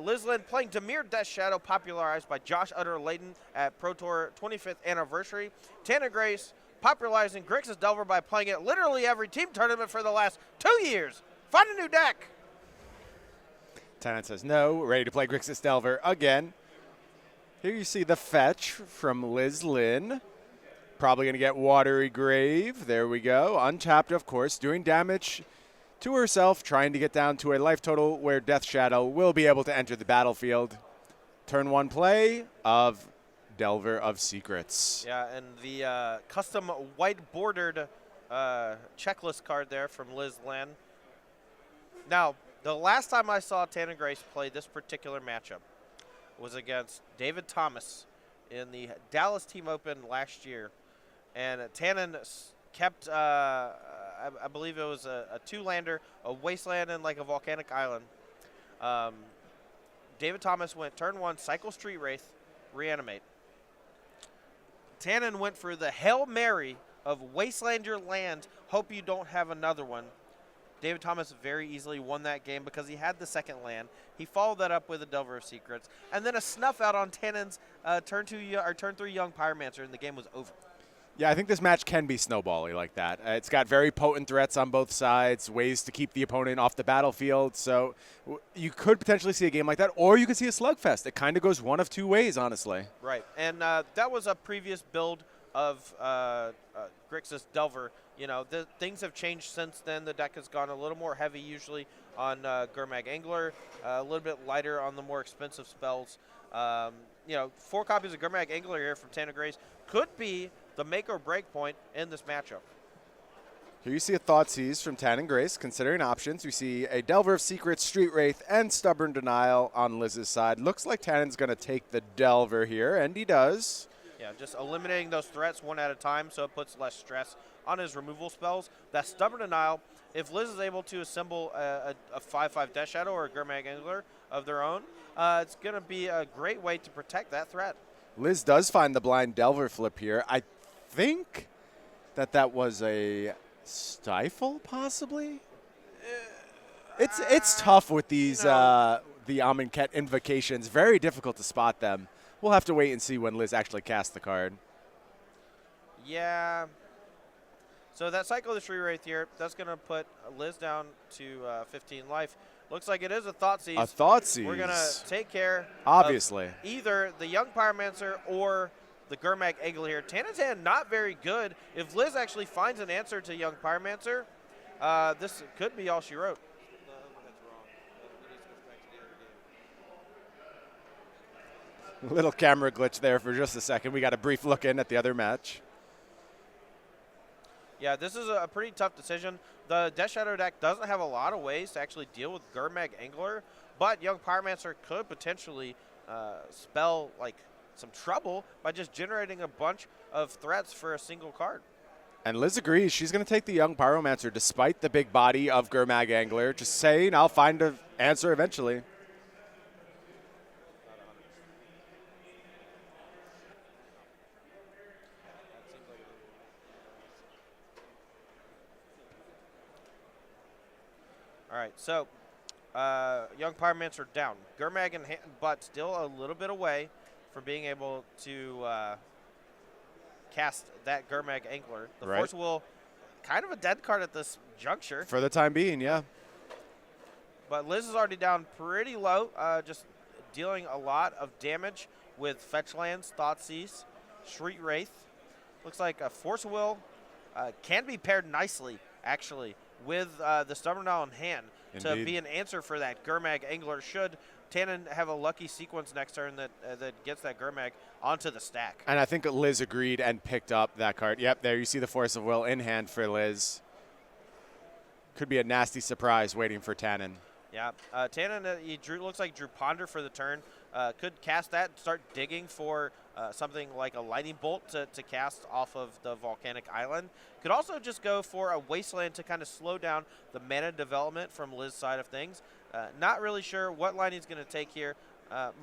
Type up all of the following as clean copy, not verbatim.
Liz Lynn playing Demir Death Shadow, popularized by Josh Utter Layton at Pro Tour 25th anniversary. Tanner Grace popularizing Grixis Delver by playing it literally every team tournament for the last 2 years. Find a new deck. Tannen says no, ready to play Grixis Delver again. Here you see the fetch from Liz Lynn. Probably going to get Watery Grave. There we go. Untapped, of course, doing damage to herself, trying to get down to a life total where Death Shadow will be able to enter the battlefield. Turn 1 play of Delver of Secrets. Yeah, and the custom white-bordered checklist card there from Liz Lynn. Now, the last time I saw Tanner Grace play this particular matchup was against David Thomas in the Dallas Team Open last year. And Tannen kept, I believe it was a two-lander, a wasteland, and like a volcanic island. David Thomas went turn 1, cycle Street Wraith, reanimate. Tannen went for the Hail Mary of wasteland your land, hope you don't have another one. David Thomas very easily won that game because he had the second land. He followed that up with a Delver of Secrets, and then a snuff out on Tannen's turn 3 Young Pyromancer, and the game was over. Yeah, I think this match can be snowbally like that. It's got very potent threats on both sides, ways to keep the opponent off the battlefield. So you could potentially see a game like that, or you could see a slugfest. It kind of goes one of two ways, honestly. Right, and that was a previous build of Grixis Delver. You know, things have changed since then. The deck has gone a little more heavy usually on Gurmag Angler, a little bit lighter on the more expensive spells. 4 copies of Gurmag Angler here from Tanner Grace could be the make or break point in this matchup. Here you see a Thoughtseize from Tannen Grace. Considering options, we see a Delver of Secrets, Street Wraith, and Stubborn Denial on Liz's side. Looks like Tannen's going to take the Delver here, and he does. Yeah, just eliminating those threats one at a time so it puts less stress on his removal spells. That Stubborn Denial, if Liz is able to assemble a 5/5 Death Shadow or a Gurmag Angler of their own, it's going to be a great way to protect that threat. Liz does find the blind Delver flip here. I think that was a Stifle, possibly? It's tough with these the Amonkhet invocations. Very difficult to spot them. We'll have to wait and see when Liz actually casts the card. Yeah. So that cycle of the Street Wraith here, that's going to put Liz down to 15 life. Looks like it is a Thoughtseize. A Thoughtseize. We're going to take care obviously of either the Young Pyromancer or the Gurmag Angler here. Tannen's hand not very good. If Liz actually finds an answer to Young Pyromancer, this could be all she wrote. Little camera glitch there for just a second. We got a brief look in at the other match. Yeah, this is a pretty tough decision. The Death Shadow deck doesn't have a lot of ways to actually deal with Gurmag Angler, but Young Pyromancer could potentially spell like some trouble by just generating a bunch of threats for a single card. And Liz agrees. She's going to take the Young Pyromancer despite the big body of Gurmag Angler, just saying I'll find an answer eventually. All right, so Young Pyromancer down. Gurmag in hand, but still a little bit away from being able to cast that Gurmag Angler. The right. Force Will, kind of a dead card at this juncture. For the time being, yeah. But Liz is already down pretty low, just dealing a lot of damage with Fetch Lands, Thoughtseize, Street Wraith. Looks like a Force Will can be paired nicely, actually, with the Stubborn Denial in hand. Indeed. To be an answer for that Gurmag Angler should Tannen have a lucky sequence next turn that gets that Gurmag onto the stack. And I think Liz agreed and picked up that card. Yep, there you see the Force of Will in hand for Liz. Could be a nasty surprise waiting for Tannen. Yeah, Tannen, looks like drew Ponder for the turn. Could cast that, start digging for something like a Lightning Bolt to cast off of the Volcanic Island. Could also just go for a Wasteland to kind of slow down the mana development from Liz's side of things. Not really sure what line he's going to take here.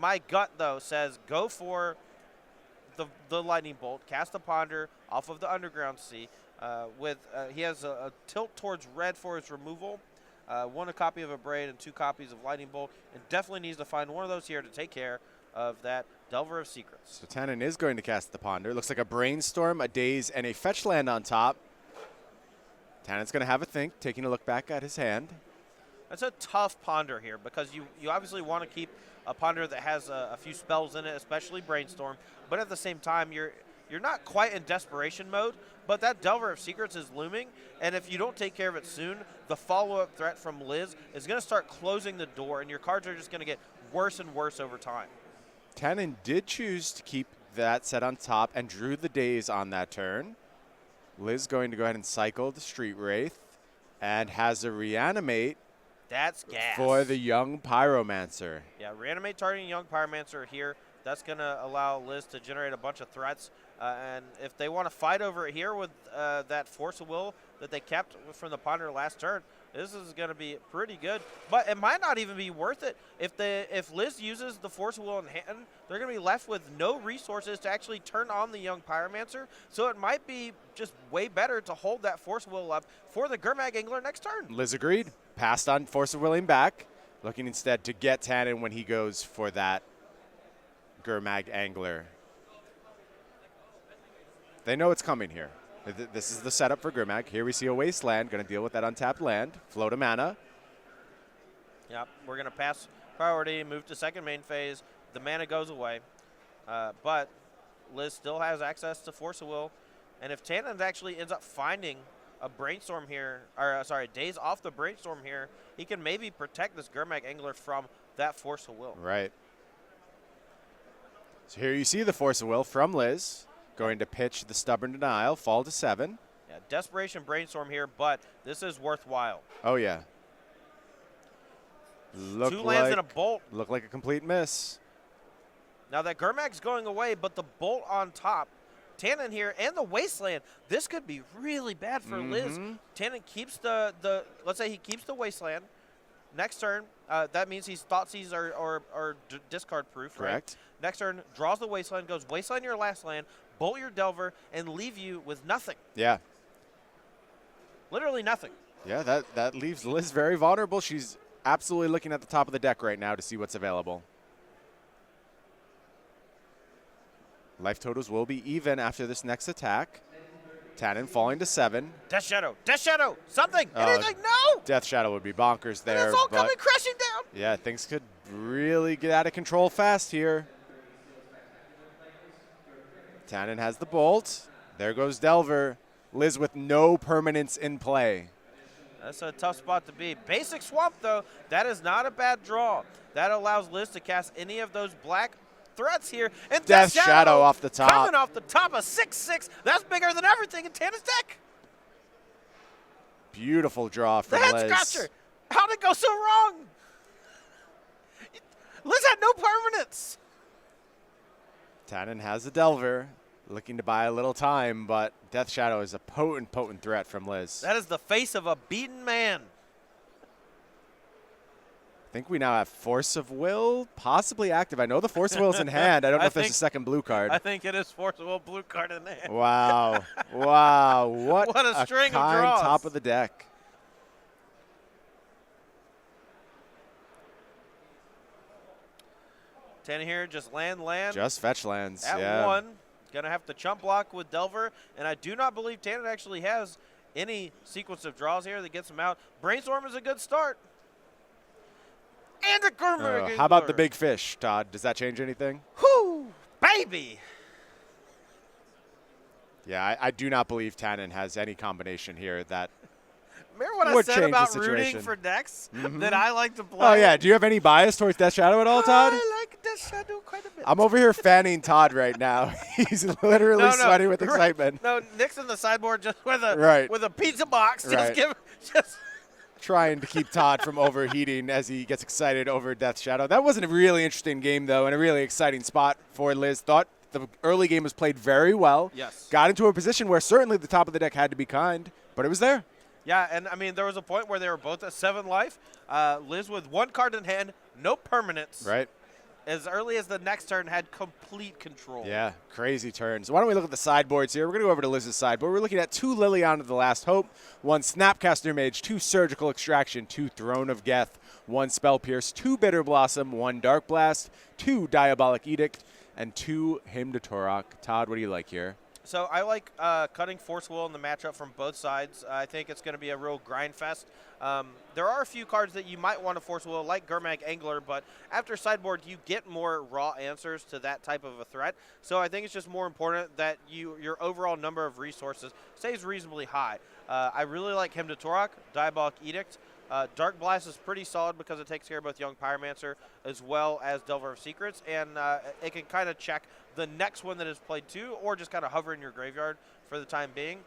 My gut, though, says go for the Lightning Bolt, cast a Ponder off of the Underground Sea. He has a tilt towards red for his removal. 1 a copy of a Braid and 2 copies of Lightning Bolt, and definitely needs to find one of those here to take care of that Delver of Secrets. So Tannen is going to cast the Ponder. Looks like a Brainstorm, a Daze, and a Fetch Land on top. Tannen's going to have a think, taking a look back at his hand. That's a tough Ponder here because you obviously want to keep a Ponder that has a few spells in it, especially Brainstorm, but at the same time, you're not quite in desperation mode, but that Delver of Secrets is looming, and if you don't take care of it soon, the follow-up threat from Liz is going to start closing the door, and your cards are just going to get worse and worse over time. Tannen did choose to keep that set on top and drew the Daze on that turn. Liz going to go ahead and cycle the Street Wraith and has a Reanimate. That's gas. For the young Pyromancer. Yeah, Reanimate targeting young Pyromancer here. That's going to allow Liz to generate a bunch of threats. And if they want to fight over it here with that Force of Will that they kept from the Ponder last turn, this is going to be pretty good. But it might not even be worth it. If Liz uses the Force of Will in hand, they're going to be left with no resources to actually turn on the young Pyromancer. So it might be just way better to hold that Force of Will up for the Gurmag Angler next turn. Liz agreed. Passed on Force of Willing back, looking instead to get Tannen when he goes for that Gurmag Angler. They know it's coming here. This is the setup for Gurmag. Here we see a Wasteland, going to deal with that untapped land. Float a mana. Yep, we're going to pass priority, move to second main phase. The mana goes away. But Liz still has access to Force of Will. And if Tannen actually ends up finding a Brainstorm here, or sorry, Daze off the Brainstorm here, he can maybe protect this Gurmag Angler from that Force of Will. Right. So here you see the Force of Will from Liz. Going to pitch the Stubborn Denial, fall to 7. Yeah, Desperation Brainstorm here, but this is worthwhile. Oh, yeah. 2 lands and a Bolt. Look like a complete miss. Now that Gurmag's going away, but the Bolt on top, Tannen here and the Wasteland, this could be really bad for Liz. Tannen keeps let's say he keeps the Wasteland. Next turn, that means he's Thoughtseize or discard proof, correct. Right? Next turn, draws the Wasteland, goes Wasteland your last land, Bolt your Delver, and leave you with nothing. Yeah. Literally nothing. Yeah, that leaves Liz very vulnerable. She's absolutely looking at the top of the deck right now to see what's available. Life totals will be even after this next attack. Tannen falling to 7. Death Shadow, something, anything, no! Death Shadow would be bonkers there. And it's all coming crashing down. Yeah, things could really get out of control fast here. Tannen has the Bolt. There goes Delver. Liz with no permanence in play. That's a tough spot to be. Basic Swamp, though, that is not a bad draw. That allows Liz to cast any of those black threats here. And Death Shadow off the top. Coming off the top of 6/6. That's bigger than everything in Tannen's deck. Beautiful draw from the Liz. Head Scratcher. How'd it go so wrong? Liz had no permanence. Tannen has the Delver, looking to buy a little time, but Death Shadow is a potent threat from Liz. That is the face of a beaten man. I think we now have Force of Will possibly active. I know the Force of Will is in hand. I don't know if there's a second blue card. I think it is Force of Will blue card in hand. Wow. Wow. What a string of kind draws. Top of the deck. Tannen here, just land. Just fetch lands, at yeah. 1. Going to have to chump block with Delver, and I do not believe Tannen actually has any sequence of draws here that gets him out. Brainstorm is a good start. And a Gurmag. How about the big fish, Todd? Does that change anything? Whoo, baby. Yeah, I do not believe Tannen has any combination here that Remember what I would said change the about situation. rooting for decks that I like to play? Oh, yeah. Do you have any bias towards Death Shadow at all, Todd? I like Death Shadow quite a bit. I'm over here fanning Todd right now. He's literally sweating with excitement. No, Nick's on the sideboard just with a pizza box. Just trying to keep Todd from overheating as he gets excited over Death Shadow. That was a really interesting game, though, and a really exciting spot for Liz. Thought the early game was played very well. Yes. Got into a position where certainly the top of the deck had to be kind, but it was there. Yeah, and I mean, there was a point where they were both at 7 life. Liz with 1 card in hand, no permanence. Right. as early as the next turn, had complete control. Yeah, crazy turns. Why don't we look at the sideboards here? We're going to go over to Liz's sideboard. We're looking at 2 Liliana of the Last Hope, 1 Snapcaster Mage, 2 Surgical Extraction, 2 Throne of Geth, 1 Spell Pierce, 2 Bitter Blossom, 1 Dark Blast, 2 Diabolic Edict, and 2 Hymn to Torok. Todd, what do you like here? So I like cutting Force Will in the matchup from both sides. I think it's going to be a real grind fest. There are a few cards that you might want to Force Will, like Gurmag Angler, but after sideboard, you get more raw answers to that type of a threat. So I think it's just more important that your overall number of resources stays reasonably high. I really like Hymn to Torok, Diabolic Edict. Dark Blast is pretty solid because it takes care of both Young Pyromancer as well as Delver of Secrets, and it can kind of check the next one that is played too, or just kind of hover in your graveyard for the time being.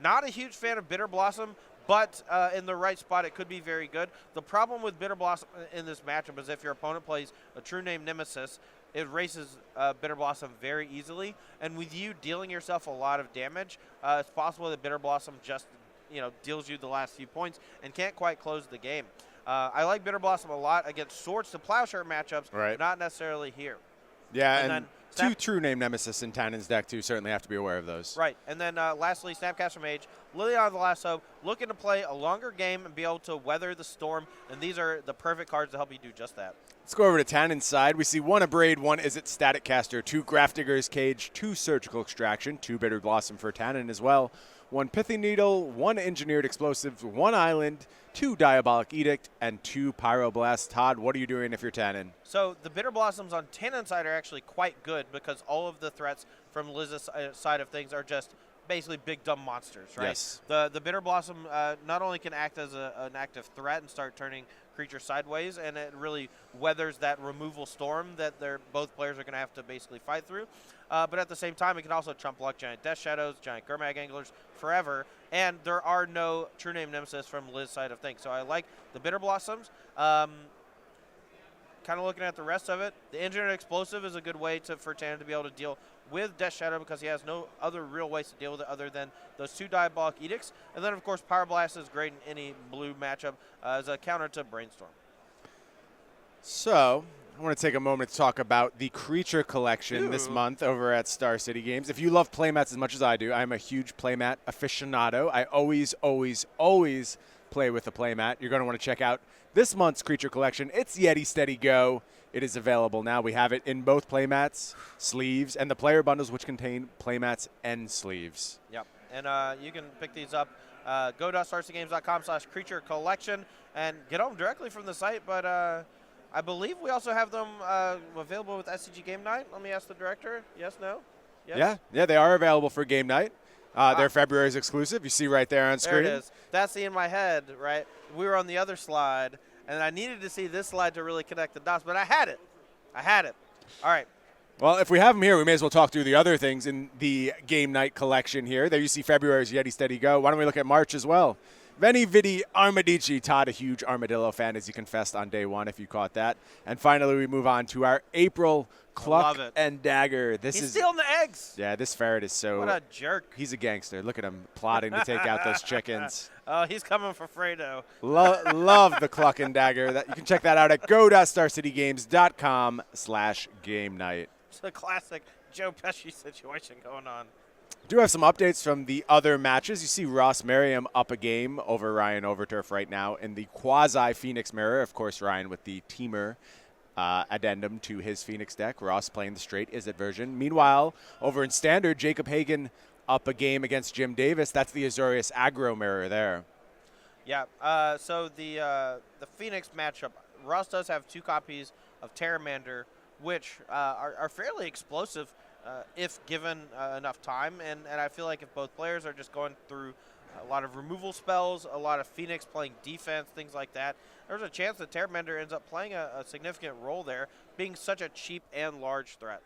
Not a huge fan of Bitter Blossom, but in the right spot, it could be very good. The problem with Bitter Blossom in this matchup is if your opponent plays a True Name Nemesis, it races Bitter Blossom very easily, and with you dealing yourself a lot of damage, it's possible that Bitter Blossom just deals you the last few points and can't quite close the game. I like Bitter Blossom a lot against Swords to Plowshare matchups, right. Not necessarily here. Yeah, and 2 True Name Nemesis in Tannen's deck, too. Certainly have to be aware of those. Right. And then lastly, Snapcaster Mage, Liliana of the Last Hope, looking to play a longer game and be able to weather the storm, and these are the perfect cards to help you do just that. Let's go over to Tannen's side. We see 1 Abrade, 1 Izzet Static Caster, 2 Grafdigger's Cage, 2 Surgical Extraction, 2 Bitter Blossom for Tannen as well, 1 Pithing Needle, 1 Engineered Explosive, 1 Island, 2 Diabolic Edict, and 2 Pyroblast. Todd, what are you doing if you're Tannen? So the Bitter Blossoms on Tannen's side are actually quite good because all of the threats from Liz's side of things are just basically big dumb monsters, right? Yes. The Bitter Blossom not only can act as an active threat and start turning creatures sideways, and it really weathers that removal storm that both players are going to have to basically fight through. But at the same time, it can also chump block Giant Death Shadows, Giant Gurmag Anglers forever, and there are no True Name Nemesis from Liz's side of things. So I like the Bitter Blossoms. Kind of looking at the rest of it, the Engineered Explosive is a good way for Tannen to be able to deal with Death Shadow because he has no other real ways to deal with it other than those 2 Diabolic Edicts. And then, of course, Pyroblast is great in any blue matchup as a counter to Brainstorm. So, I want to take a moment to talk about the Creature Collection this month over at Star City Games. If you love playmats as much as I do, I'm a huge playmat aficionado. I always, always, always play with a playmat. You're going to want to check out this month's Creature Collection. It's Yeti Steady Go. It is available now. We have it in both playmats, sleeves, and the player bundles, which contain playmats and sleeves. Yep. And you can pick these up. Go.starcitygames.com/creature collection and get them directly from the site. But I believe we also have them available with SCG Game Night. Let me ask the director. Yes, no? Yes? Yeah, they are available for Game Night. They're February's exclusive. You see right there on screen. There it is. That's in my head, right? We were on the other slide, and I needed to see this slide to really connect the dots, but I had it. All right. Well, if we have them here, we may as well talk through the other things in the Game Night collection here. There you see February's Yeti Steady Go. Why don't we look at March as well? Veni Vidi Armadici. Todd, a huge Armadillo fan, as you confessed on day 1, if you caught that. And finally, we move on to our April Cluck and Dagger. He's stealing the eggs. Yeah, this ferret is so... What a jerk. He's a gangster. Look at him plotting to take out those chickens. Oh, he's coming for Fredo. Love the Cluck and Dagger. You can check that out at go.starcitygames.com/game night. It's a classic Joe Pesci situation going on. Do have some updates from the other matches. You see Ross Merriam up a game over Ryan Overturf right now in the quasi-Phoenix Mirror. Of course, Ryan with the Teamer addendum to his Phoenix deck. Ross playing the straight Izzet version. Meanwhile, over in Standard, Jacob Hagen up a game against Jim Davis. That's the Azorius aggro mirror there. Yeah, so the Phoenix matchup, Ross does have 2 copies of Terramander, which are fairly explosive if given enough time. And I feel like if both players are just going through a lot of removal spells, a lot of Phoenix playing defense, things like that, there's a chance that Terramander ends up playing a significant role there, being such a cheap and large threat.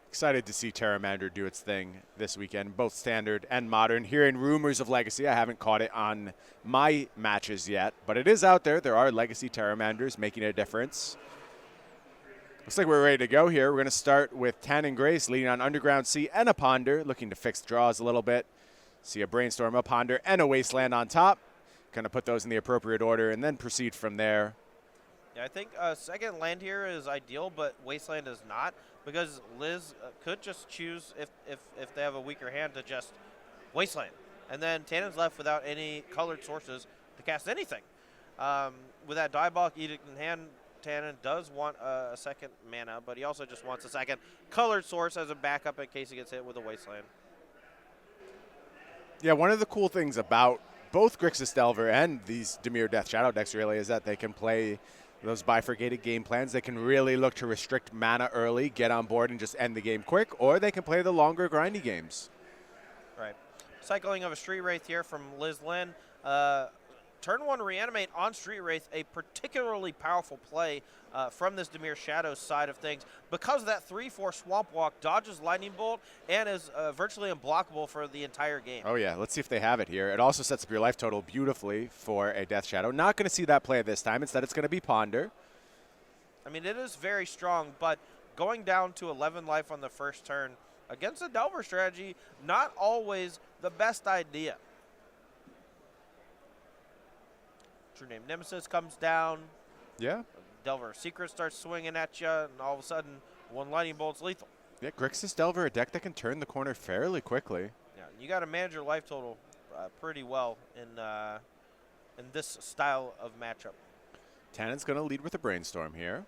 Excited to see Terramander do its thing this weekend, both Standard and Modern. Hearing rumors of Legacy. I haven't caught it on my matches yet, but it is out there. There are Legacy Terramanders making a difference. Looks like we're ready to go here. We're going to start with Tannen Grace leading on Underground Sea and a Ponder, looking to fix draws a little bit. See a Brainstorm, a Ponder, and a Wasteland on top. Going to put those in the appropriate order and then proceed from there. Yeah, I think second land here is ideal, but Wasteland is not, because Liz could just choose, if they have a weaker hand, to just Wasteland. And then Tannen's left without any colored sources to cast anything. With that Diabolic Edict in hand, Tannen does want a second mana, but he also just wants a second colored source as a backup in case he gets hit with a Wasteland. Yeah, one of the cool things about both Grixis Delver and these Dimir Death Shadow decks really is that they can play those bifurcated game plans. They can really look to restrict mana early, get on board, and just end the game quick, or they can play the longer grindy games. Right. Cycling of a Street Wraith here from Lynn. Turn 1 Reanimate on Street Wraith, a particularly powerful play from this Dimir Shadow side of things, because that 3/4 Swamp Walk dodges Lightning Bolt and is virtually unblockable for the entire game. Oh yeah, let's see if they have it here. It also sets up your life total beautifully for a Death Shadow. Not going to see that play this time. Instead, it's going to be Ponder. I mean, it is very strong, but going down to 11 life on the first turn against a Delver strategy, not always the best idea. True Name Nemesis comes down. Yeah. Delver Secret starts swinging at you, and all of a sudden, one Lightning Bolt's lethal. Yeah, Grixis Delver, a deck that can turn the corner fairly quickly. Yeah, you got to manage your life total pretty well in this style of matchup. Tannen's going to lead with a Brainstorm here.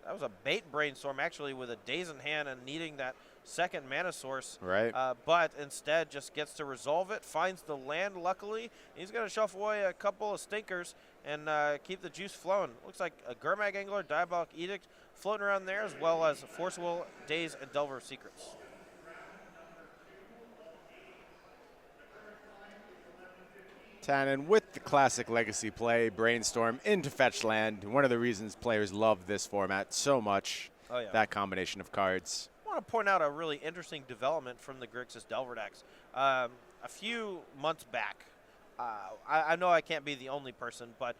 That was a bait Brainstorm, actually, with a Daze in hand and needing that second mana source. Right. But instead just gets to resolve it, finds the land, luckily. He's going to shuffle away a couple of stinkers and keep the juice flowing. Looks like a Gurmag Angler, Diabolic Edict floating around there, as well as Force Will, Daze, and Delver of Secrets. Tannen with the classic legacy play, Brainstorm into fetch land. One of the reasons players love this format so much, that combination of cards. I want to point out a really interesting development from the Grixis Delver decks. A few months back, I know I can't be the only person, but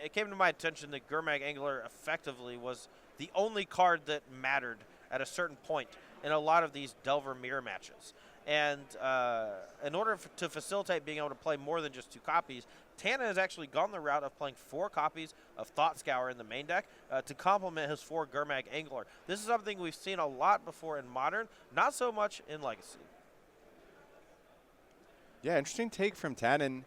it came to my attention that Gurmag Angler effectively was the only card that mattered at a certain point in a lot of these Delver mirror matches. And in order to facilitate being able to play more than just 2 copies, Tannen has actually gone the route of playing 4 copies of Thought Scour in the main deck to complement his 4 Gurmag Angler. This is something we've seen a lot before in Modern, not so much in Legacy. Yeah, interesting take from Tannen.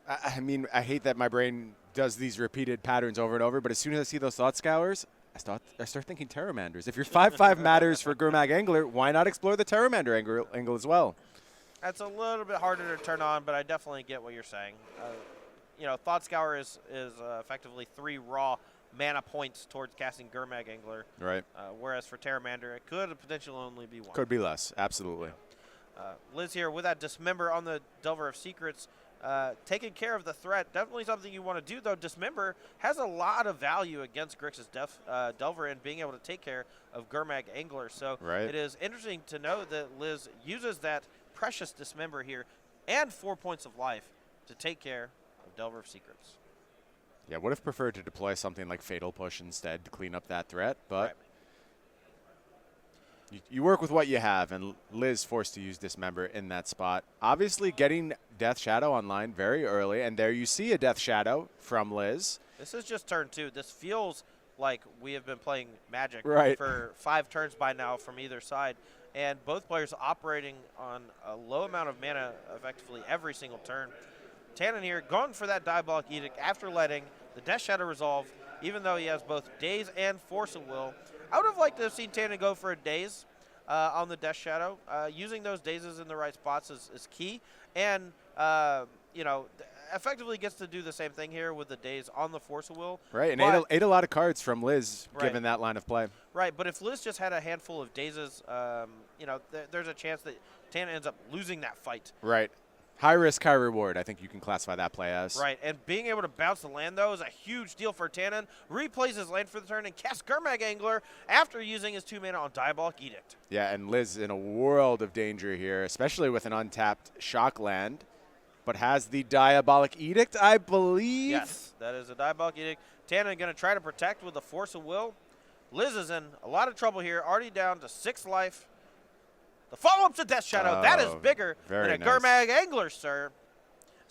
I mean, I hate that my brain does these repeated patterns over and over, but as soon as I see those Thought Scours, I start thinking Terramanders. If your 5/5 matters for Gurmag Angler, why not explore the Terramander angle as well? That's a little bit harder to turn on, but I definitely get what you're saying. You know, Thought Scour is effectively 3 raw mana points towards casting Gurmag Angler. Right. Whereas for Terramander, it could potentially only be 1. Could be less, absolutely. Liz here with that Dismember on the Delver of Secrets. Taking care of the threat, definitely something you want to do, though. Dismember has a lot of value against Grixis Delver and being able to take care of Gurmag Angler. So it is interesting to know that Liz uses that precious Dismember here and 4 points of life to take care of Delver of Secrets. Yeah, would have preferred to deploy something like Fatal Push instead to clean up that threat, but you work with what you have, and Liz forced to use Dismember in that spot. Obviously getting Death Shadow online very early, and there you see a Death Shadow from Liz. This is just turn 2. This feels like we have been playing Magic for 5 turns by now from either side, and both players operating on a low amount of mana effectively every single turn. Tannen here going for that Diabolic Edict after letting the Death Shadow resolve, even though he has both Daze and Force of Will. I would have liked to have seen Tannen go for a Daze on the Death Shadow. Using those Dazes in the right spots is key, and you know, effectively gets to do the same thing here with the Daze on the Force of Will. Right, and ate a lot of cards from Liz given that line of play. Right, but if Liz just had a handful of Dazes, you know, there's a chance that Tannen ends up losing that fight. Right. High risk, high reward, I think you can classify that play as. Right, and being able to bounce the land, though, is a huge deal for Tannen. Replays his land for the turn and casts Gurmag Angler after using his 2 mana on Diabolic Edict. Yeah, and Liz in a world of danger here, especially with an untapped Shock land, but has the Diabolic Edict, I believe. Yes, that is a Diabolic Edict. Tannen going to try to protect with the Force of Will. Liz is in a lot of trouble here, already down to 6 life. The follow-up to Death Shadow, that is bigger than a Gurmag Angler, sir.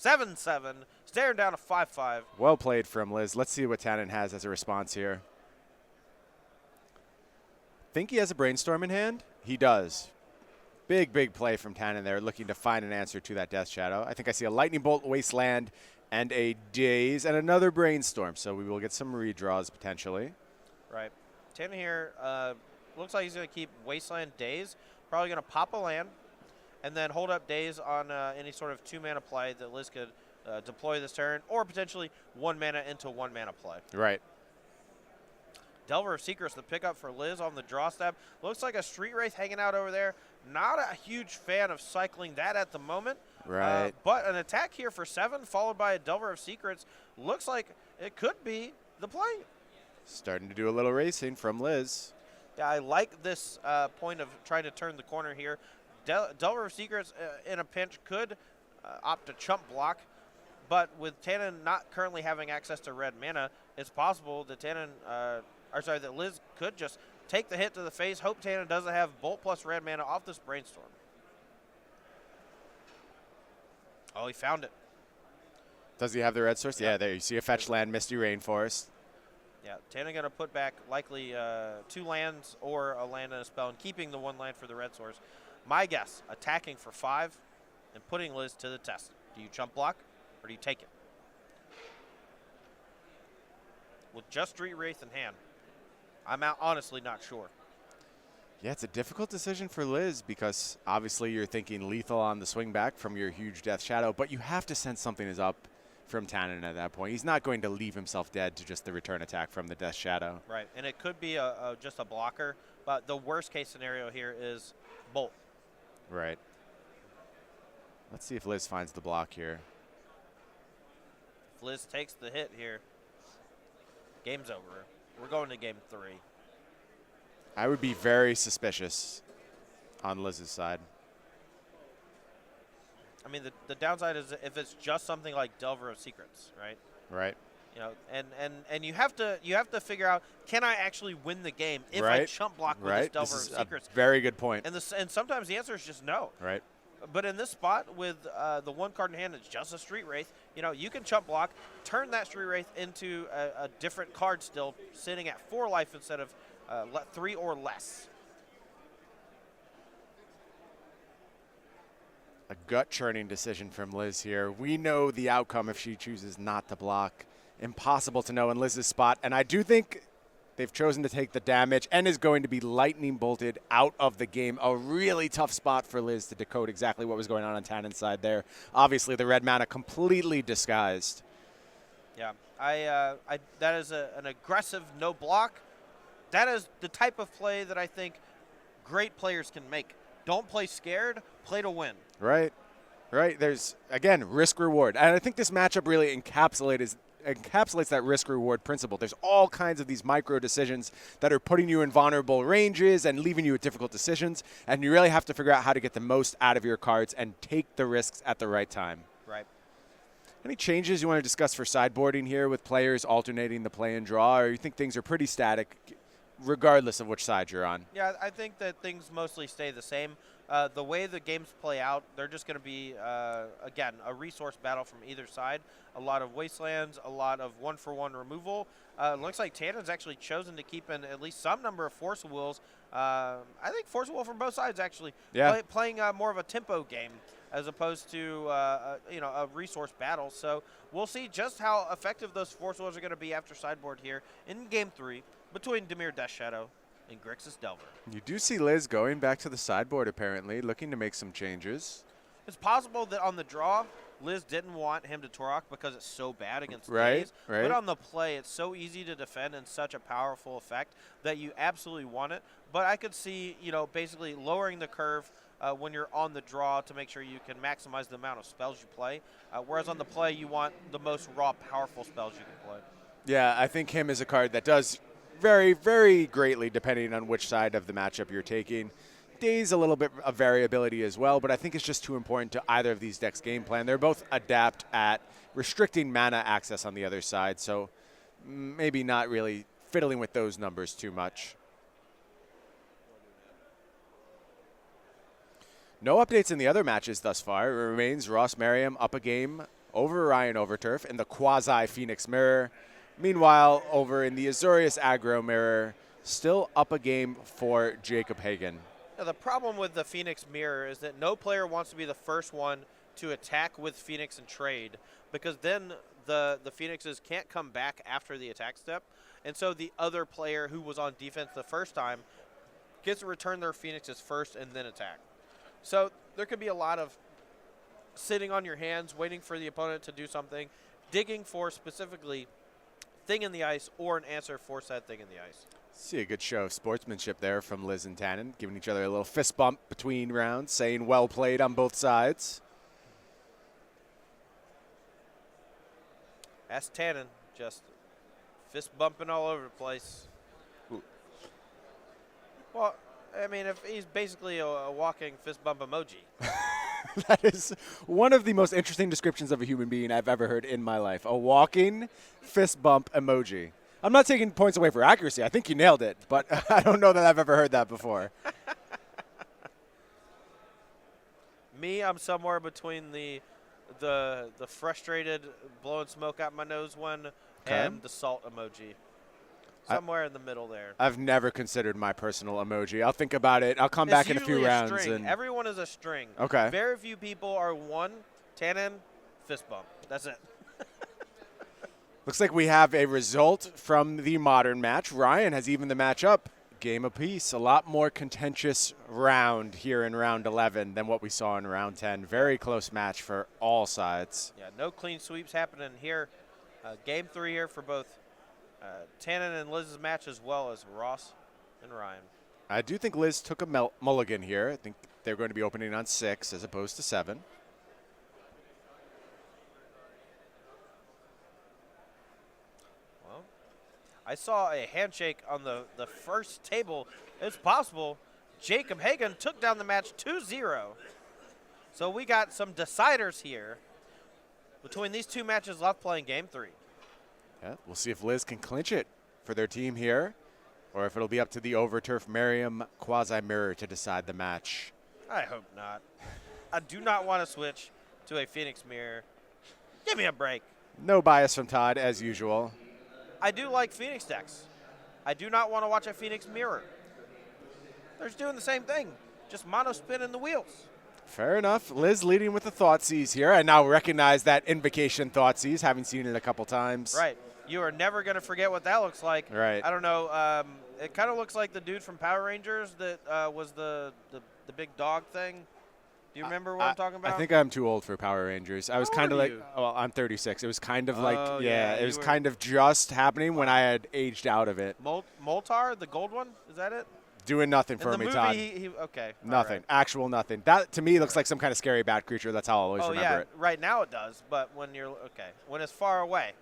7-7, staring down a 5-5. Well played from Liz. Let's see what Tannen has as a response here. Think he has a brainstorm in hand? He does. Big, big play from Tannen there, looking to find an answer to that Death Shadow. I think I see a Lightning Bolt, Wasteland, and a Daze, and another Brainstorm. So we will get some redraws potentially. Right. Tannen here looks like he's going to keep Wasteland, Daze. Probably going to pop a land, and then hold up Daze on any sort of 2-mana play that Liz could deploy this turn, or potentially 1 mana into 1 mana play. Right. Delver of Secrets, the pickup for Liz on the draw step. Looks like a Street Wraith hanging out over there. Not a huge fan of cycling that at the moment. Right. But an attack here for 7, followed by a Delver of Secrets. Looks like it could be the play. Starting to do a little racing from Liz. Yeah, I like this point of trying to turn the corner here. Delver of Secrets in a pinch could opt to chump block. But with Tannen not currently having access to red mana, it's possible that that Liz could just take the hit to the face, hope Tannen doesn't have Bolt plus red mana off this Brainstorm. Oh, he found it. Does he have the red source? Yeah, there you see a fetch land, Misty Rainforest. Yeah, Tannen going to put back likely 2 lands or a land and a spell and keeping the 1 land for the red source. My guess, attacking for 5 and putting Liz to the test. Do you chump block or do you take it? With just Street Wraith in hand, I'm honestly not sure. Yeah, it's a difficult decision for Liz because obviously you're thinking lethal on the swing back from your huge Death Shadow, but you have to sense something is up from Tannen at that point. He's not going to leave himself dead to just the return attack from the Death Shadow. Right, and it could be just a blocker, but the worst case scenario here is Bolt. Right. Let's see if Liz finds the block here. If Liz takes the hit here, game's over. We're going to game 3. I would be very suspicious on Liz's side. I mean, the downside is if it's just something like Delver of Secrets, right? Right. You know, and you have to figure out, can I actually win the game if I chump block with this Delver of Secrets? Very good point. And sometimes the answer is just no. Right. But in this spot with the 1 card in hand, it's just a Street Wraith. You know, you can chump block, turn that Street Wraith into a different card still, sitting at 4 life instead of 3 or less. A gut-churning decision from Liz here. We know the outcome if she chooses not to block. Impossible to know in Liz's spot. And I do think they've chosen to take the damage and is going to be lightning bolted out of the game. A really tough spot for Liz to decode exactly what was going on Tannen's side there. Obviously, the red mana completely disguised. Yeah, that is an aggressive no block. That is the type of play that I think great players can make. Don't play scared, play to win. Right, right. There's, again, risk-reward. And I think this matchup really encapsulates that risk-reward principle. There's all kinds of these micro decisions that are putting you in vulnerable ranges and leaving you with difficult decisions, and you really have to figure out how to get the most out of your cards and take the risks at the right time. Right. Any changes you want to discuss for sideboarding here with players alternating the play and draw, or you think things are pretty static regardless of which side you're on? Yeah, I think that things mostly stay the same. The way the games play out, they're just going to be, again, a resource battle from either side. A lot of wastelands, a lot of 1-for-1 removal. Looks like Tannen's actually chosen to keep in at least some number of Force of Wills. I think Force of Will from both sides, actually. Yeah. Playing more of a tempo game as opposed to, a resource battle. So we'll see just how effective those Force of Wills are going to be after sideboard here in Game 3 between Dimir Death Shadow and Grixis Delver. You do see Liz going back to the sideboard, apparently, looking to make some changes. It's possible that on the draw, Liz didn't want him to Turok because it's so bad against Daze. Right. But on the play, it's so easy to defend and such a powerful effect that you absolutely want it. But I could see, basically lowering the curve when you're on the draw to make sure you can maximize the amount of spells you play. Whereas on the play, you want the most raw, powerful spells you can play. Yeah, I think him is a card that does very, very greatly depending on which side of the matchup you're taking. Daze a little bit of variability as well, but I think it's just too important to either of these decks' game plan. They're both adept at restricting mana access on the other side, so maybe not really fiddling with those numbers too much. No updates in the other matches thus far. It remains Ross Merriam up a game over Ryan Overturf in the quasi-Phoenix mirror. Meanwhile, over in the Azorius aggro mirror, still up a game for Jacob Hagen. Now, the problem with the Phoenix mirror is that no player wants to be the first one to attack with Phoenix and trade, because then the Phoenixes can't come back after the attack step. And so the other player who was on defense the first time gets to return their Phoenixes first and then attack. So there could be a lot of sitting on your hands, waiting for the opponent to do something, digging for specifically thing in the ice or an answer for said thing in the ice. See a good show of sportsmanship there from Liz and Tannen, giving each other a little fist bump between rounds, saying well played on both sides. That's Tannen, just fist bumping all over the place. Ooh. Well, I mean, if he's basically a walking fist bump emoji. That is one of the most interesting descriptions of a human being I've ever heard in my life. A walking fist bump emoji. I'm not taking points away for accuracy. I think you nailed it, but I don't know that I've ever heard that before. Me, I'm somewhere between the frustrated blowing smoke out my nose one and the salt emoji. Somewhere in the middle there. I've never considered my personal emoji. I'll think about it. I'll come back in a few rounds. String. Everyone is a string. Okay. Very few people are one, Tannen, fist bump. That's it. Looks like we have a result from the modern match. Ryan has evened the match up. Game apiece. A lot more contentious round here in round 11 than what we saw in round 10. Very close match for all sides. Yeah, no clean sweeps happening here. Game 3 here for both Tannen and Liz's match, as well as Ross and Ryan. I do think Liz took a mulligan here. I think they're going to be opening on 6 as opposed to 7. Well, I saw a handshake on the first table. It's possible Jacob Hagen took down the match 2-0. So we got some deciders here between these two matches left playing game 3. Yeah, we'll see if Liz can clinch it for their team here, or if it'll be up to the Overturf Merriam quasi-mirror to decide the match. I hope not. I do not want to switch to a Phoenix mirror. Give me a break. No bias from Todd, as usual. I do like Phoenix decks. I do not want to watch a Phoenix mirror. They're just doing the same thing, just mono spinning the wheels. Fair enough. Liz leading with the Thoughtseize here. I now recognize that Invocation Thoughtseize, having seen it a couple times. Right. You are never going to forget what that looks like. Right. I don't know. It kind of looks like the dude from Power Rangers that was the big dog thing. Do you remember what I'm talking about? I think I'm too old for Power Rangers. I was kind of like, well, I'm 36. It was kind of like, yeah, it was kind of just happening when I had aged out of it. Moltar, the gold one? Is that it? Doing nothing for me, Todd. Okay. Nothing. Right. Actual nothing. That, to me, looks like some kind of scary bat creature. That's how I'll always remember it. Right now it does, but when you're, when it's far away,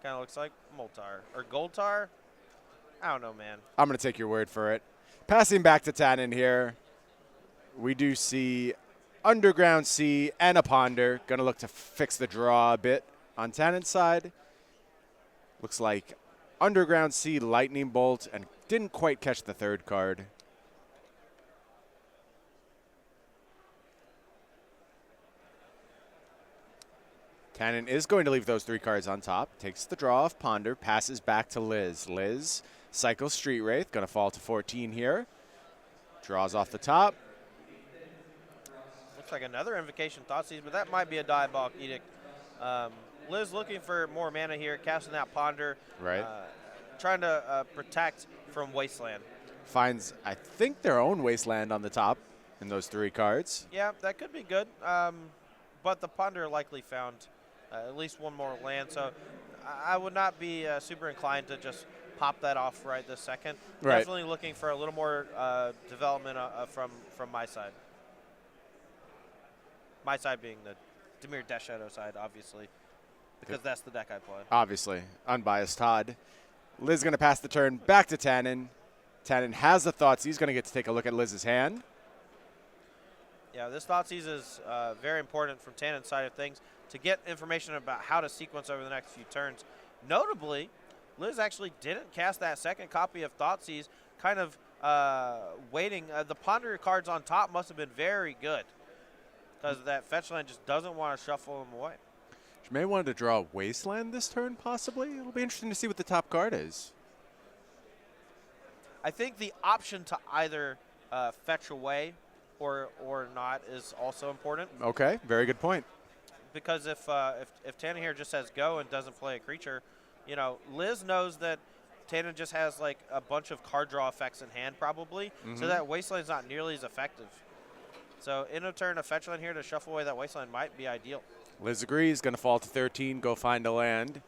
kind of looks like Moltar. Or Goldtar? I don't know, man. I'm going to take your word for it. Passing back to Tannen here, we do see Underground Sea and a Ponder. Going to look to fix the draw a bit on Tannen's side. Looks like Underground Sea, Lightning Bolt, and didn't quite catch the third card. Tannen is going to leave those 3 cards on top. Takes the draw off Ponder, passes back to Liz. Liz cycles Street Wraith, going to fall to 14 here. Draws off the top. Looks like another Invocation Thoughtseize, but that might be a Diabolic Edict. Liz looking for more mana here, casting that Ponder. Right. Trying to protect from Wasteland. Finds, I think, their own Wasteland on the top in those 3 cards. Yeah, that could be good. But the Ponder likely found at least one more land, so I would not be super inclined to just pop that off right this second. Right. Definitely looking for a little more development from my side. My side being the Dimir Death Shadow side, obviously, because that's the deck I play. Obviously. Unbiased Todd. Liz going to pass the turn back to Tannen. Tannen has the thoughts. He's going to get to take a look at Liz's hand. Yeah, this Thoughtseize is very important from Tannen's side of things to get information about how to sequence over the next few turns. Notably, Liz actually didn't cast that second copy of Thoughtseize, kind of waiting. The Ponder cards on top must have been very good because that fetch line just doesn't want to shuffle them away. She may want to draw a Wasteland this turn, possibly. It'll be interesting to see what the top card is. I think the option to either fetch away or not is also important. Okay, very good point. Because if Tannen here just says go and doesn't play a creature, you know, Liz knows that Tannen just has like a bunch of card draw effects in hand probably, so that Wasteland's not nearly as effective. So in a turn, a fetch land here to shuffle away that Wasteland might be ideal. Liz agrees, going to fall to 13, go find a land.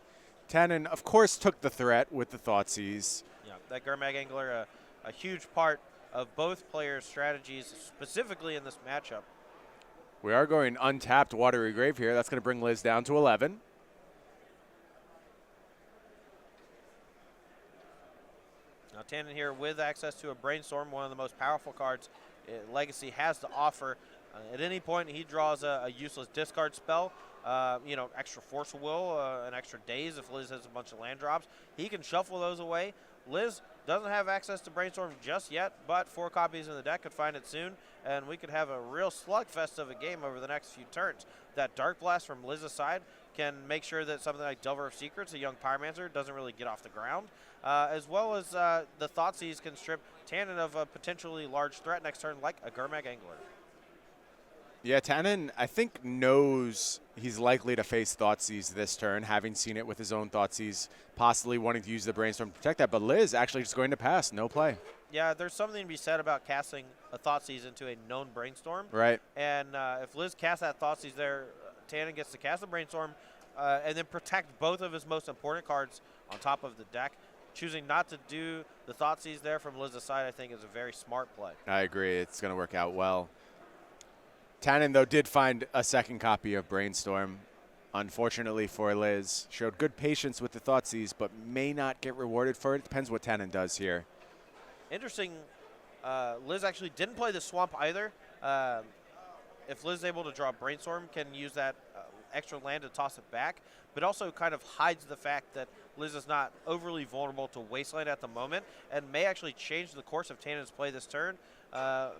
Tannen, of course, took the threat with the Thoughtseize. Yeah, that Gurmag Angler, a huge part of both players' strategies, specifically in this matchup. We are going untapped Watery Grave here. That's going to bring Liz down to 11. Now Tannen here with access to a Brainstorm, one of the most powerful cards Legacy has to offer. At any point, he draws a useless discard spell. You know, extra Force of Will, an extra Daze if Liz has a bunch of land drops. He can shuffle those away. Liz doesn't have access to Brainstorm just yet, but 4 copies in the deck, could find it soon, and we could have a real slugfest of a game over the next few turns. That Dark Blast from Liz's side can make sure that something like Delver of Secrets, a young Pyromancer, doesn't really get off the ground, as well as the Thoughtseize can strip Tannen of a potentially large threat next turn like a Gurmag Angler. Yeah, Tannen, I think, knows he's likely to face Thoughtseize this turn, having seen it with his own Thoughtseize, possibly wanting to use the Brainstorm to protect that. But Liz actually just going to pass, no play. Yeah, there's something to be said about casting a Thoughtseize into a known Brainstorm. Right. And if Liz casts that Thoughtseize there, Tannen gets to cast the Brainstorm and then protect both of his most important cards on top of the deck. Choosing not to do the Thoughtseize there from Liz's side, I think, is a very smart play. I agree. It's going to work out well. Tannen, though, did find a second copy of Brainstorm. Unfortunately for Liz, showed good patience with the Thoughtseize, but may not get rewarded for it. Depends what Tannen does here. Interesting, Liz actually didn't play the Swamp either. If Liz is able to draw Brainstorm, can use that extra land to toss it back, but also kind of hides the fact that Liz is not overly vulnerable to Wasteland at the moment and may actually change the course of Tannen's play this turn,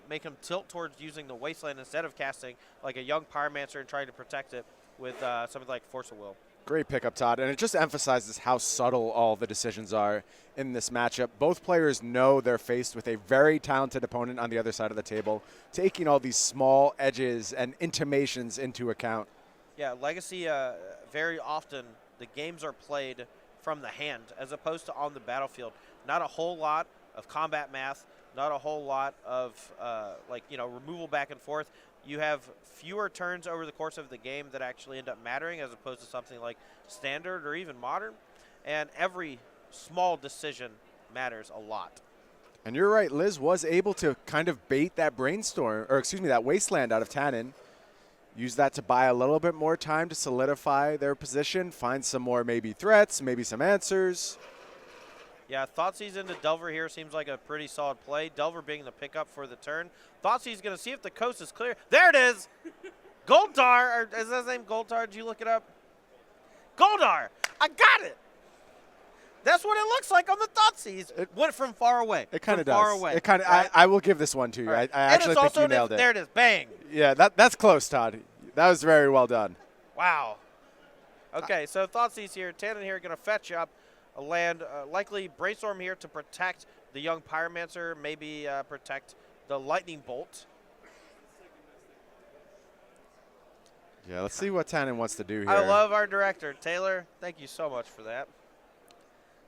make him tilt towards using the Wasteland instead of casting like a young Pyromancer and trying to protect it with something like Force of Will. Great pickup, Todd, and it just emphasizes how subtle all the decisions are in this matchup. Both players know they're faced with a very talented opponent on the other side of the table, taking all these small edges and intimations into account. Yeah, Legacy, very often the games are played from the hand as opposed to on the battlefield. Not a whole lot of combat math, not a whole lot of removal back and forth. You have fewer turns over the course of the game that actually end up mattering as opposed to something like Standard or even Modern. And every small decision matters a lot. And you're right, Liz was able to kind of bait that that Wasteland out of Tannen. Use that to buy a little bit more time to solidify their position, find some more maybe threats, maybe some answers. Yeah, Thoughtseize into Delver here seems like a pretty solid play. Delver being the pickup for the turn. Thoughtseize is going to see if the coast is clear. There it is! Goldar, or is that his name Goldar? Did you look it up? Goldar! I got it! That's what it looks like on the Thoughtseize. It went from far away. It kind of does. Far away. It kind of. Right? I will give this one to you. Right. I actually think you nailed it. There it is. Bang. Yeah, that's close, Todd. That was very well done. Wow. Okay, so Thoughtseize here. Tannen here going to fetch up a land, likely Brainstorm here to protect the young Pyromancer, maybe protect the Lightning Bolt. Yeah, let's see what Tannen wants to do here. I love our director. Taylor, thank you so much for that.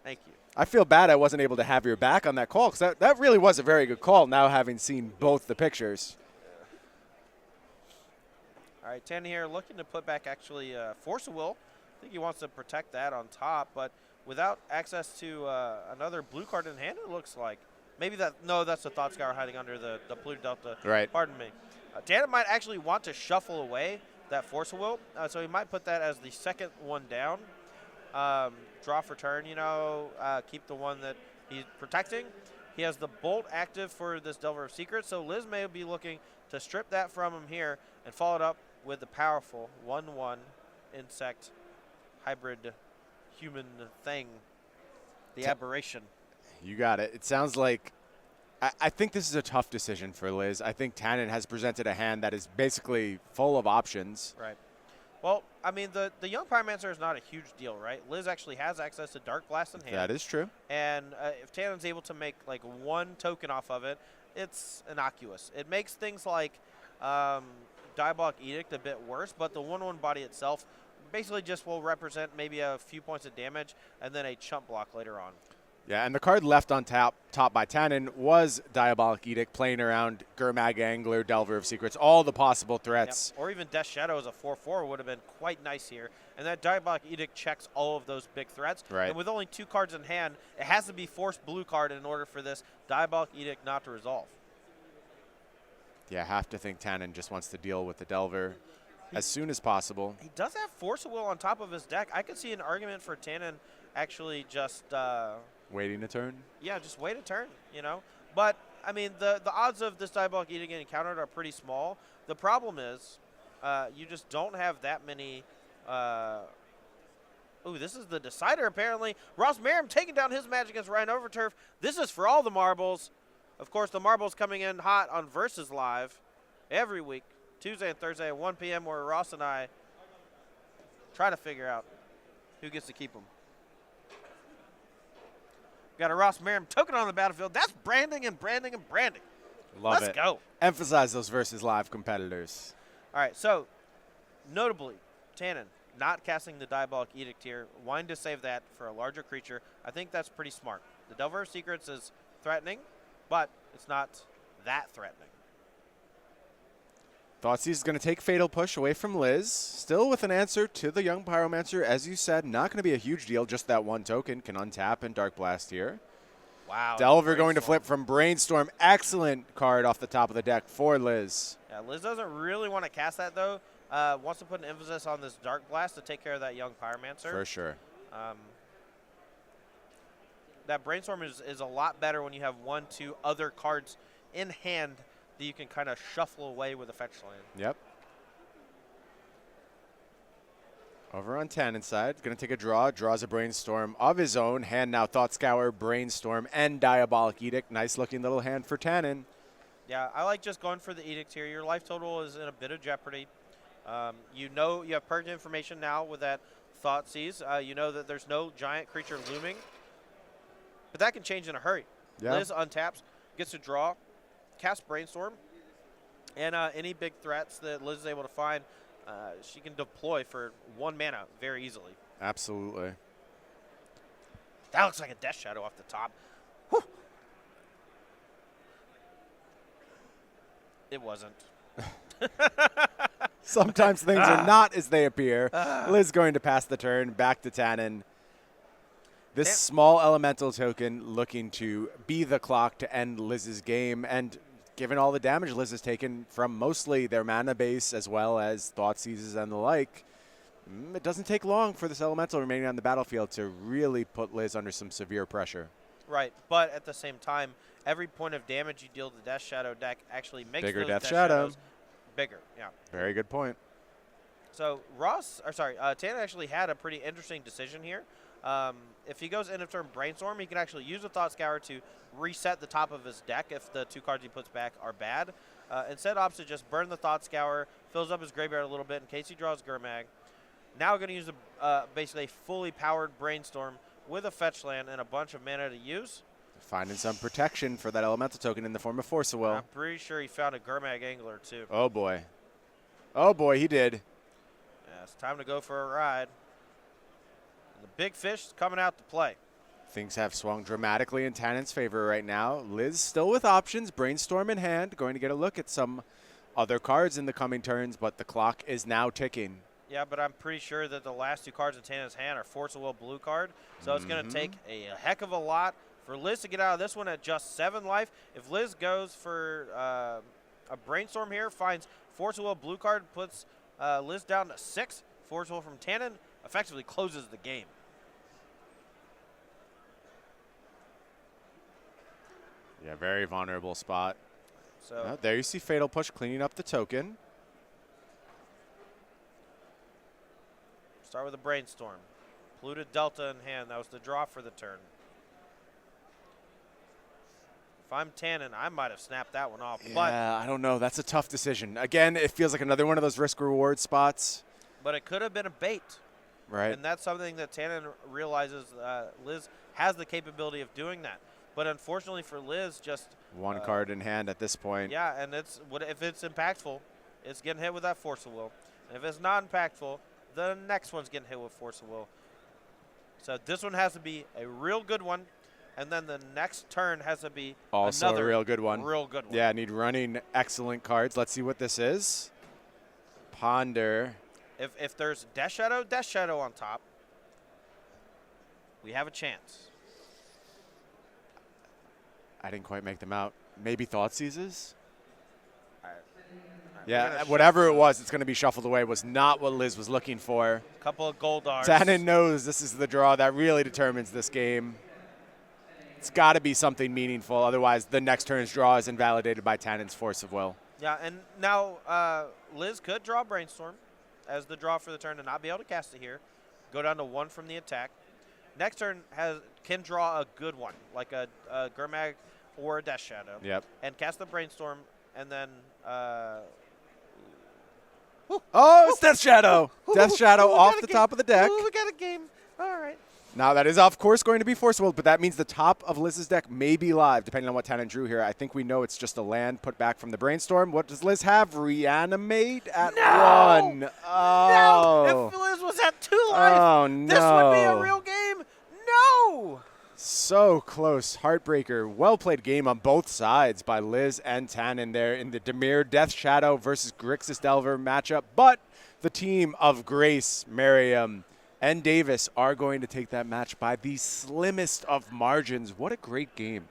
Thank you. I feel bad I wasn't able to have your back on that call because that really was a very good call now having seen both the pictures. All right, Tannen here looking to put back actually Force of Will. I think he wants to protect that on top, but without access to another blue card in hand, it looks like. Maybe that's the Thought Scour hiding under the Blue Delta. Right. Pardon me. Tannen might actually want to shuffle away that Force of Will, so he might put that as the second one down. Draw for turn, keep the one that he's protecting. He has the Bolt active for this Delver of Secrets, so Liz may be looking to strip that from him here and follow it up with the powerful 1/1 insect hybrid human thing, the Aberration. You got it. It sounds like I think this is a tough decision for Liz. I think Tannen has presented a hand that is basically full of options. Right. Well, I mean, the Young Pyromancer is not a huge deal, right? Liz actually has access to Dark Blast in hand. That is true. And if Tannen's able to make like one token off of it, it's innocuous. It makes things like Diabolic Edict a bit worse, but the 1/1 body itself basically just will represent maybe a few points of damage and then a chump block later on. Yeah, and the card left on top by Tannen was Diabolic Edict, playing around Gurmag Angler, Delver of Secrets, all the possible threats. Yep. Or even Death Shadow as a 4/4 would have been quite nice here. And that Diabolic Edict checks all of those big threats. Right. And with only 2 cards in hand, it has to be forced blue card in order for this Diabolic Edict not to resolve. Yeah, I have to think Tannen just wants to deal with the Delver as soon as possible. He does have Force of Will on top of his deck. I could see an argument for Tannen actually just Waiting a turn? yeah, just wait a turn, you know. But I mean, the odds of this Diabolic Edict getting countered are pretty small. The problem is, you just don't have that many. Ooh, this is the decider apparently. Ross Merriam taking down his match against Ryan Overturf. This is for all the marbles. Of course, the marbles coming in hot on Versus Live every week, Tuesday and Thursday at 1 p.m. where Ross and I try to figure out who gets to keep them. Got a Ross Merriam token on the battlefield. That's branding and branding and branding. Love Let's it. go. Emphasize those Versus Live competitors. All right, so notably, Tannen not casting the Diabolic Edict here, wanting to save that for a larger creature. I think that's pretty smart. The Delver of Secrets is threatening, but it's not that threatening. Thoughtseize is going to take Fatal Push away from Liz. Still with an answer to the Young Pyromancer. As you said, not going to be a huge deal. Just that one token can untap and Dark Blast here. Wow. Delver going to flip from Brainstorm. Excellent card off the top of the deck for Liz. Yeah, Liz doesn't really want to cast that, though. Wants to put an emphasis on this Dark Blast to take care of that Young Pyromancer. For sure. That Brainstorm is a lot better when you have 1-2 other cards in hand that you can kind of shuffle away with a fetch land. Yep. Over on Tannen's side, going to take a draw. Draws a Brainstorm of his own. Hand now Thought Scour, Brainstorm, and Diabolic Edict. Nice looking little hand for Tannen. Yeah, I like just going for the Edict here. Your life total is in a bit of jeopardy. You know you have pertinent information now with that Thoughtseize. You know that there's no giant creature looming. But that can change in a hurry. Yeah. Liz untaps, gets to draw, cast Brainstorm, and any big threats that Liz is able to find, she can deploy for 1 mana very easily. Absolutely. That looks like a Death Shadow off the top. Whew. It wasn't. Sometimes things are not as they appear. Liz going to pass the turn back to Tannen. This small elemental token looking to be the clock to end Liz's game, and given all the damage Liz has taken from mostly their mana base as well as Thoughtseizes and the like, it doesn't take long for this elemental remaining on the battlefield to really put Liz under some severe pressure. Right, but at the same time, every point of damage you deal to the Death Shadow deck actually makes Bigger those Death Shadow. Shadows bigger. Yeah. Very good point. So Tannen actually had a pretty interesting decision here. If he goes end of turn Brainstorm, he can actually use a Thought Scour to reset the top of his deck if the 2 cards he puts back are bad. Instead opts to just burn the Thought Scour, fills up his graveyard a little bit in case he draws Gurmag. Now we're going to use basically a fully powered Brainstorm with a fetch land and a bunch of mana to use. Finding some protection for that elemental token in the form of Force of Will. I'm pretty sure he found a Gurmag Angler too. Oh boy. Oh boy, he did. Yeah, it's time to go for a ride. And the big fish is coming out to play. Things have swung dramatically in Tannen's favor right now. Liz still with options, Brainstorm in hand, going to get a look at some other cards in the coming turns, but the clock is now ticking. Yeah, but I'm pretty sure that the last 2 cards in Tannen's hand are Force of Will blue card, so it's going to take a heck of a lot for Liz to get out of this one at just 7 life. If Liz goes for a Brainstorm here, finds Force of Will blue card, puts Liz down to 6, Force of Will from Tannen effectively closes the game. Yeah, very vulnerable spot. So there you see Fatal Push cleaning up the token. start with a Brainstorm. Polluted Delta in hand. That was the draw for the turn. If I'm Tannen, I might have snapped that one off. Yeah, I don't know. That's a tough decision. Again, it feels like another one of those risk-reward spots. but it could have been a bait. Right. And that's something that Tannen realizes Liz has the capability of doing that. But unfortunately for Liz, just one card in hand at this point. Yeah, and if it's impactful, it's getting hit with that force of will. And if it's not impactful, the next one's getting hit with force of will. So this one has to be a real good one, and then the next turn has to be also another a real good one. Real good one. Yeah, need running excellent cards. Let's see what this is. Ponder. If there's Death Shadow on top, we have a chance. I didn't quite make them out. Maybe Thought Seizes? All right. Yeah, whatever it was, it's going to be shuffled away. Was not what Liz was looking for. A couple of gold darts. Tannen knows this is the draw that really determines this game. It's got to be something meaningful. Otherwise, the next turn's draw is invalidated by Tannen's force of will. Yeah, and now Liz could draw Brainstorm as the draw for the turn and not be able to cast it here. Go down to 1 from the attack. Next turn can draw a good one, like a Gurmag or a Death Shadow. Yep. And cast the Brainstorm, and then oh, it's Death Shadow. Death Shadow off the top of the deck. Ooh, we got a game. All right. Now, that is, of course, going to be forcible, but that means the top of Liz's deck may be live, depending on what Tannen drew here. I think we know it's just a land put back from the Brainstorm. What does Liz have? Reanimate at 1. Oh. No! If Liz was at 2 life, oh, no. this would be a real game. No! So close. Heartbreaker. Well-played game on both sides by Liz and Tannen there in the Demir Death Shadow versus Grixis Delver matchup. But the team of Grace, Merriam, and Davis are going to take that match by the slimmest of margins. What a great game.